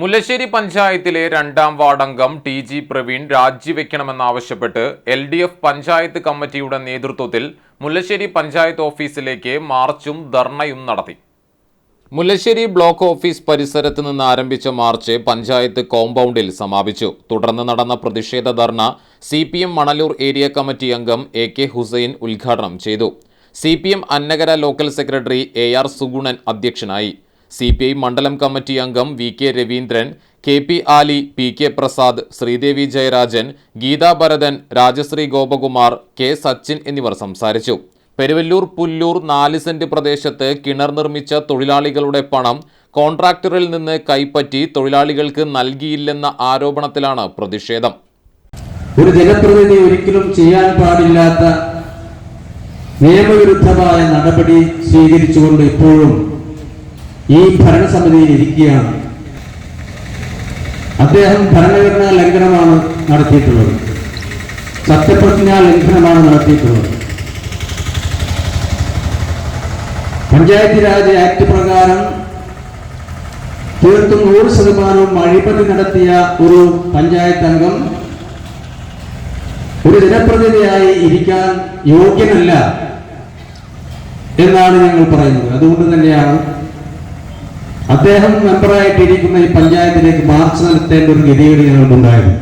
മുല്ലശ്ശേരി പഞ്ചായത്തിലെ രണ്ടാം വാർഡംഗം ടി.ജി. പ്രവീൺ രാജിവെക്കണമെന്നാവശ്യപ്പെട്ട് എൽ.ഡി.എഫ് പഞ്ചായത്ത് കമ്മിറ്റിയുടെ നേതൃത്വത്തിൽ മുല്ലശ്ശേരി പഞ്ചായത്ത് ഓഫീസിലേക്ക് മാർച്ചും ധർണയും നടത്തി. മുല്ലശ്ശേരി ബ്ലോക്ക് ഓഫീസ് പരിസരത്ത് നിന്ന് ആരംഭിച്ച മാർച്ച് പഞ്ചായത്ത് കോമ്പൗണ്ടിൽ സമാപിച്ചു. തുടർന്ന് നടന്ന പ്രതിഷേധ ധർണ CPM മണലൂർ ഏരിയ കമ്മിറ്റി അംഗം AK ഹുസൈൻ ഉദ്ഘാടനം ചെയ്തു. CPM Annakara local secretary AR Sugunan അധ്യക്ഷനായി. CPI മണ്ഡലം കമ്മിറ്റി അംഗം VK രവീന്ദ്രൻ, KP ആലി, PK പ്രസാദ്, ശ്രീദേവി ജയരാജൻ, ഗീതാ ഭരതൻ, രാജശ്രീ ഗോപകുമാർ, K സച്ചിൻ എന്നിവർ സംസാരിച്ചു. പെരുവല്ലൂർ പുല്ലൂർ 4 സെന്റ് പ്രദേശത്ത് കിണർ നിർമ്മിച്ച തൊഴിലാളികളുടെ പണം കോൺട്രാക്ടറിൽ നിന്ന് കൈപ്പറ്റി തൊഴിലാളികൾക്ക് നൽകിയില്ലെന്ന ആരോപണത്തിലാണ് പ്രതിഷേധം. ഒരു ജനപ്രതിനിധി ഒരിക്കലും ചെയ്യാൻ പാടില്ലാത്ത നിയമവിരുദ്ധമായ നടപടി സ്വീകരിച്ചുകൊണ്ട് ഇപ്പോഴും ഈ ഭരണസമിതിയിൽ ഇരിക്കുകയാണ്. അദ്ദേഹം ഭരണഘടനാ ലംഘനമാണ് നടത്തിയിട്ടുള്ളത്, സത്യപ്രതിജ്ഞാ ലംഘനമാണ് നടത്തിയിട്ടുള്ളത്. പഞ്ചായത്ത് രാജ് ആക്ട് പ്രകാരം തീർത്തും 100% അഴിമതി നടത്തിയ ഒരു പഞ്ചായത്ത് അംഗം ഒരു ജനപ്രതിനിധിയായി ഇരിക്കാൻ യോഗ്യനല്ല എന്നാണ് ഞങ്ങൾ പറയുന്നത്. അതുകൊണ്ട് തന്നെയാണ് അദ്ദേഹം മെമ്പറായിട്ടിരിക്കുന്ന ഈ പഞ്ചായത്തിലേക്ക് മാർച്ച് നടത്തേണ്ട ഒരു ഗതികേട് ഞങ്ങൾക്കുണ്ടായിരുന്നു.